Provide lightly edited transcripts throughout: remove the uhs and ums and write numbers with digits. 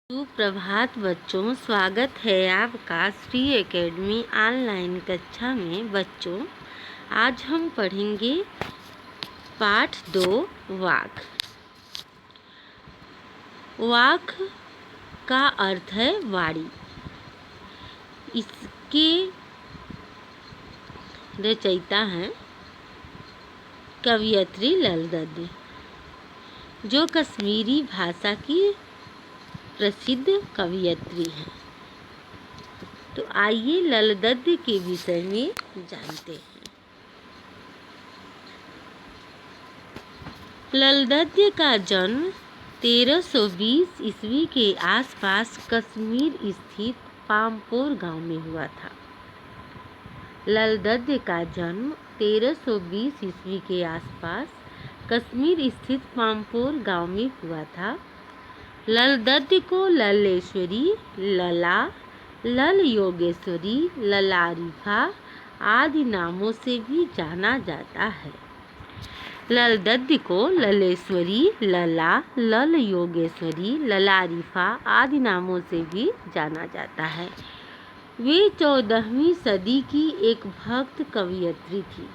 सुप्रभात बच्चों, स्वागत है आपका श्री एकेडमी ऑनलाइन कक्षा में। बच्चों, आज हम पढ़ेंगे पाठ 2 वाक। वाक का अर्थ है वाणी। इसके रचयिता हैं कवयित्री लल दद्य, जो कश्मीरी भाषा की प्रसिद्ध कवयित्री हैं। तो आइए लल दद्य के विषय में जानते हैं। लल दद्य का जन्म 1320 ईस्वी के आसपास कश्मीर स्थित पामपोर गांव में हुआ था। लल दद्य का जन्म 1320 ईस्वी के आसपास कश्मीर स्थित पामपोर गांव में हुआ था। लल दद्य को लल्लेश्वरी, लला, लल योगेश्वरी, ललारिफा आदि नामों से भी जाना जाता है। लल दद्य को लल्लेश्वरी, लला, लल योगेश्वरी, ललारिफा आदि नामों से भी जाना जाता है। वे 14वीं सदी की एक भक्त कवयित्री थी,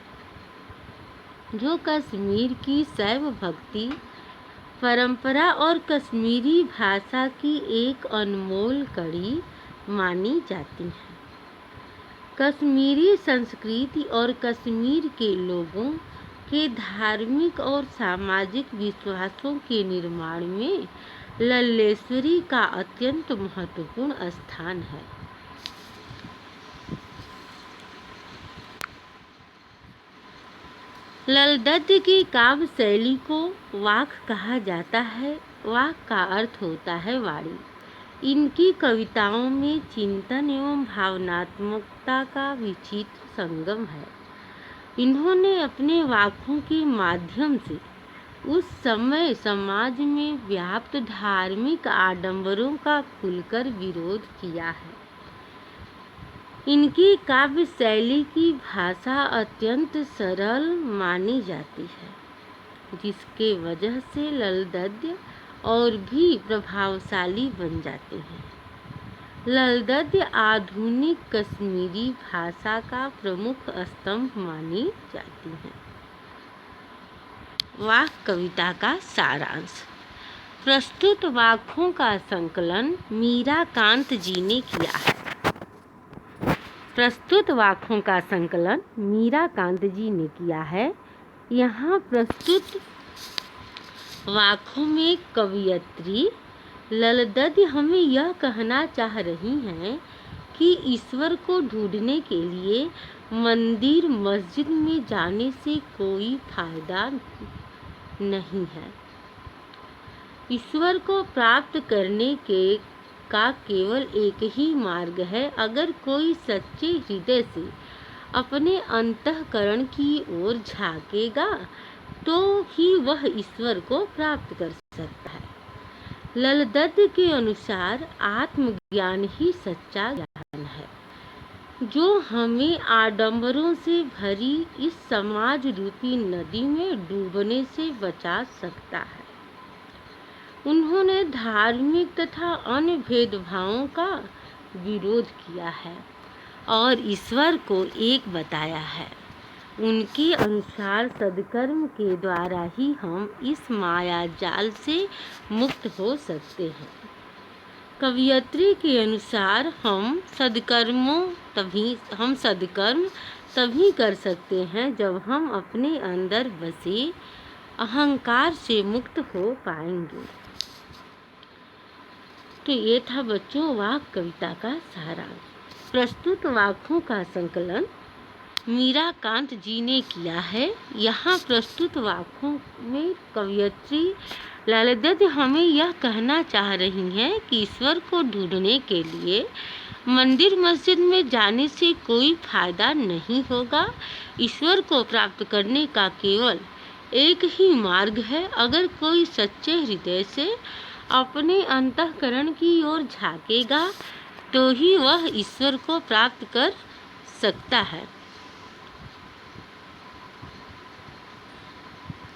जो कश्मीर की शैव भक्ति परंपरा और कश्मीरी भाषा की एक अनमोल कड़ी मानी जाती है। कश्मीरी संस्कृति और कश्मीर के लोगों के धार्मिक और सामाजिक विश्वासों के निर्माण में लल्लेश्वरी का अत्यंत महत्वपूर्ण स्थान है। लल दद्य की काव्य शैली को वाक कहा जाता है। वाक का अर्थ होता है वाणी। इनकी कविताओं में चिंतन एवं भावनात्मकता का विचित्र संगम है। इन्होंने अपने वाकों के माध्यम से उस समय समाज में व्याप्त धार्मिक आडंबरों का खुलकर विरोध किया है। इनकी काव्य शैली की भाषा अत्यंत सरल मानी जाती है, जिसके वजह से लल दद्य और भी प्रभावशाली बन जाते हैं। लल दद्य आधुनिक कश्मीरी भाषा का प्रमुख स्तंभ मानी जाती हैं। वाक कविता का सारांश। प्रस्तुत वाकों का संकलन मीराकांत जी ने किया है। प्रस्तुत वाकों का संकलन मीराकांत जी ने किया है। यहाँ प्रस्तुत वाकों में कवयित्री लल दद्य हमें यह कहना चाह रही हैं कि ईश्वर को ढूंढने के लिए मंदिर मस्जिद में जाने से कोई फायदा नहीं है। ईश्वर को प्राप्त करने का केवल एक ही मार्ग है। अगर कोई सच्चे हृदय से अपने अंतःकरण की ओर झांकेगा तो ही वह ईश्वर को प्राप्त कर सकता है। लल दद्य के अनुसार आत्मज्ञान ही सच्चा ज्ञान है, जो हमें आडंबरों से भरी इस समाज रूपी नदी में डूबने से बचा सकता है। उन्होंने धार्मिक तथा अन्य भेदभावों का विरोध किया है और ईश्वर को एक बताया है। उनके अनुसार सद्कर्म के द्वारा ही हम इस माया जाल से मुक्त हो सकते हैं। कवयित्री के अनुसार हम सद्कर्म तभी कर सकते हैं जब हम अपने अंदर बसे अहंकार से मुक्त हो पाएंगे। तो ये था बच्चों वाक कविता का सारांश। प्रस्तुत वाकों का संकलन मीराकांत जी ने किया है। यहाँ प्रस्तुत वाकों में कवयित्री लल दद्य हमें यह कहना चाह रही हैं कि ईश्वर को ढूंढने के लिए मंदिर मस्जिद में जाने से कोई फायदा नहीं होगा। ईश्वर को प्राप्त करने का केवल एक ही मार्ग है। अगर कोई सच्चे हृदय से अपने अंतःकरण की ओर झांकेगा तो ही वह ईश्वर को प्राप्त कर सकता है।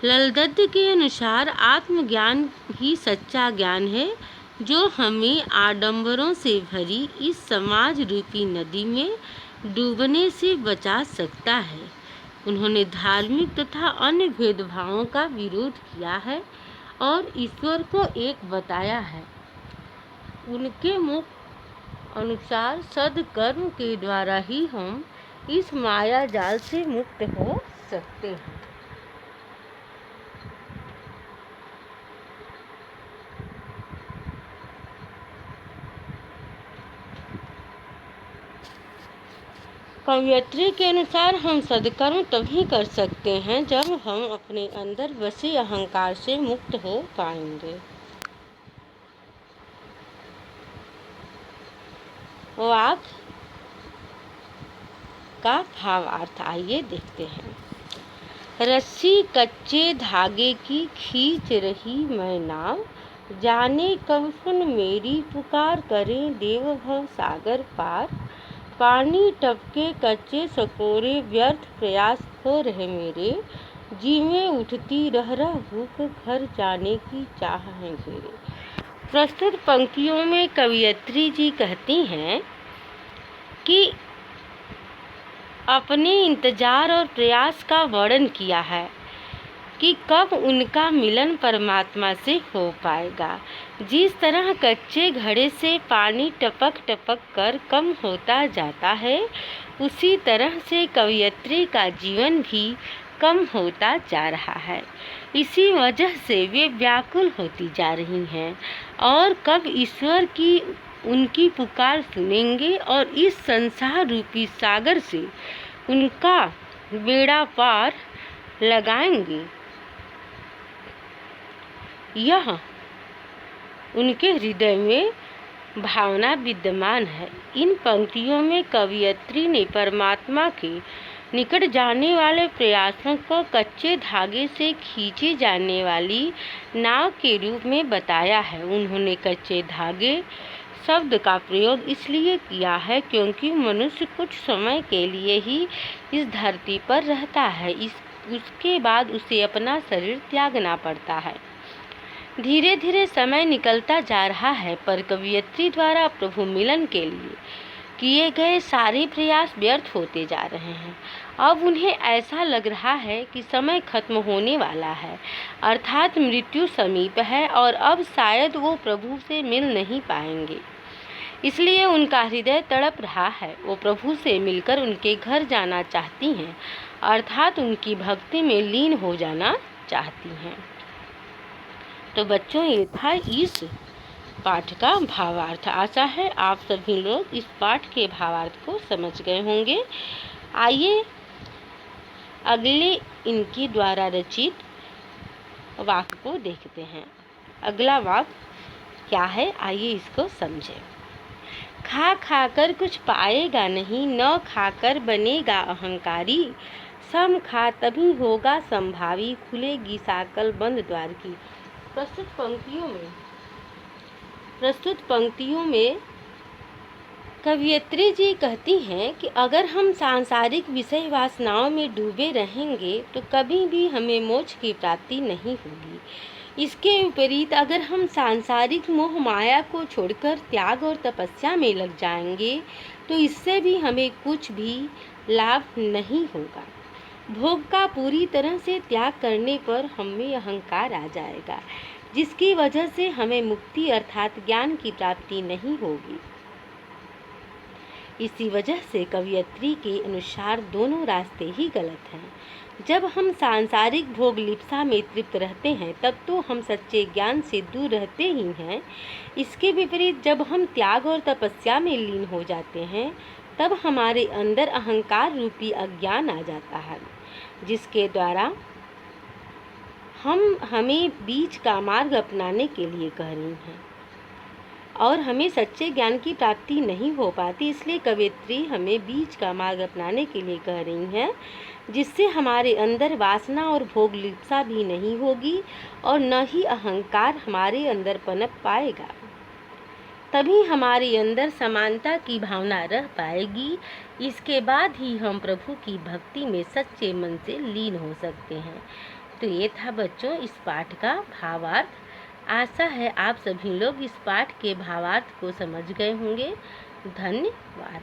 लल दद्य के अनुसार आत्मज्ञान ही सच्चा ज्ञान है, जो हमें आडंबरों से भरी इस समाज रूपी नदी में डूबने से बचा सकता है। उन्होंने धार्मिक तथा अन्य भेदभावों का विरोध किया है और ईश्वर को एक बताया है। उनके मुख अनुसार सद्कर्म के द्वारा ही हम इस माया जाल से मुक्त हो सकते हैं। कवयित्री के अनुसार हम सद्कर्म तभी कर सकते हैं जब हम अपने अंदर बसे अहंकार से मुक्त हो पाएंगे। वाक का भावार्थ आइए देखते हैं। रस्सी कच्चे धागे की खींच रही मैं नाव, जाने कब सुन मेरी पुकार, करें देव भव सागर पार। पानी टपके कच्चे सकोरे, व्यर्थ प्रयास हो रहे मेरे, जी में उठती रह भूख, घर जाने की चाह है घेरे। प्रस्तुत पंक्तियों में कवयित्री जी कहती हैं कि अपने इंतजार और प्रयास का वर्णन किया है कि कब उनका मिलन परमात्मा से हो पाएगा। जिस तरह कच्चे घड़े से पानी टपक टपक कर कम होता जाता है, उसी तरह से कवयित्री का जीवन भी कम होता जा रहा है। इसी वजह से वे व्याकुल होती जा रही हैं और कब ईश्वर की उनकी पुकार सुनेंगे और इस संसार रूपी सागर से उनका बेड़ा पार लगाएंगे, यह उनके हृदय में भावना विद्यमान है। इन पंक्तियों में कवयित्री ने परमात्मा के निकट जाने वाले प्रयासों को कच्चे धागे से खींची जाने वाली नाव के रूप में बताया है। उन्होंने कच्चे धागे शब्द का प्रयोग इसलिए किया है क्योंकि मनुष्य कुछ समय के लिए ही इस धरती पर रहता है। उसके बाद उसे अपना शरीर त्यागना पड़ता है। धीरे धीरे समय निकलता जा रहा है, पर कवयित्री द्वारा प्रभु मिलन के लिए किए गए सारे प्रयास व्यर्थ होते जा रहे हैं। अब उन्हें ऐसा लग रहा है कि समय खत्म होने वाला है, अर्थात मृत्यु समीप है और अब शायद वो प्रभु से मिल नहीं पाएंगे। इसलिए उनका हृदय तड़प रहा है। वो प्रभु से मिलकर उनके घर जाना चाहती हैं, अर्थात उनकी भक्ति में लीन हो जाना चाहती हैं। तो बच्चों, ये था इस पाठ का भावार्थ। आशा है आप सभी लोग इस पाठ के भावार्थ को समझ गए होंगे। आइए अगले इनके द्वारा रचित वाक्य को देखते हैं। अगला वाक्य क्या है, आइए इसको समझें। खा खाकर कुछ पाएगा नहीं, न खाकर बनेगा अहंकारी, सम खा तभी होगा संभावी, खुलेगी साकल बंद द्वार की। प्रस्तुत पंक्तियों में कवयित्री जी कहती हैं कि अगर हम सांसारिक विषय वासनाओं में डूबे रहेंगे तो कभी भी हमें मोक्ष की प्राप्ति नहीं होगी। इसके विपरीत अगर हम सांसारिक मोह माया को छोड़कर त्याग और तपस्या में लग जाएंगे तो इससे भी हमें कुछ भी लाभ नहीं होगा। भोग का पूरी तरह से त्याग करने पर हमें अहंकार आ जाएगा, जिसकी वजह से हमें मुक्ति अर्थात ज्ञान की प्राप्ति नहीं होगी। इसी वजह से कवयित्री के अनुसार दोनों रास्ते ही गलत हैं। जब हम सांसारिक भोग लिप्सा में तृप्त रहते हैं तब तो हम सच्चे ज्ञान से दूर रहते ही हैं। इसके विपरीत जब हम त्याग और तपस्या में लीन हो जाते हैं तब हमारे अंदर अहंकार रूपी अज्ञान आ जाता है, जिसके द्वारा हमें बीच का मार्ग अपनाने के लिए कह रही हैं और हमें सच्चे ज्ञान की प्राप्ति नहीं हो पाती। इसलिए कवयित्री हमें बीच का मार्ग अपनाने के लिए कह रही हैं, जिससे हमारे अंदर वासना और भोग लिप्सा भी नहीं होगी और न ही अहंकार हमारे अंदर पनप पाएगा। तभी हमारे अंदर समानता की भावना रह पाएगी। इसके बाद ही हम प्रभु की भक्ति में सच्चे मन से लीन हो सकते हैं। तो ये था बच्चों इस पाठ का भावार्थ। आशा है आप सभी लोग इस पाठ के भावार्थ को समझ गए होंगे। धन्यवाद।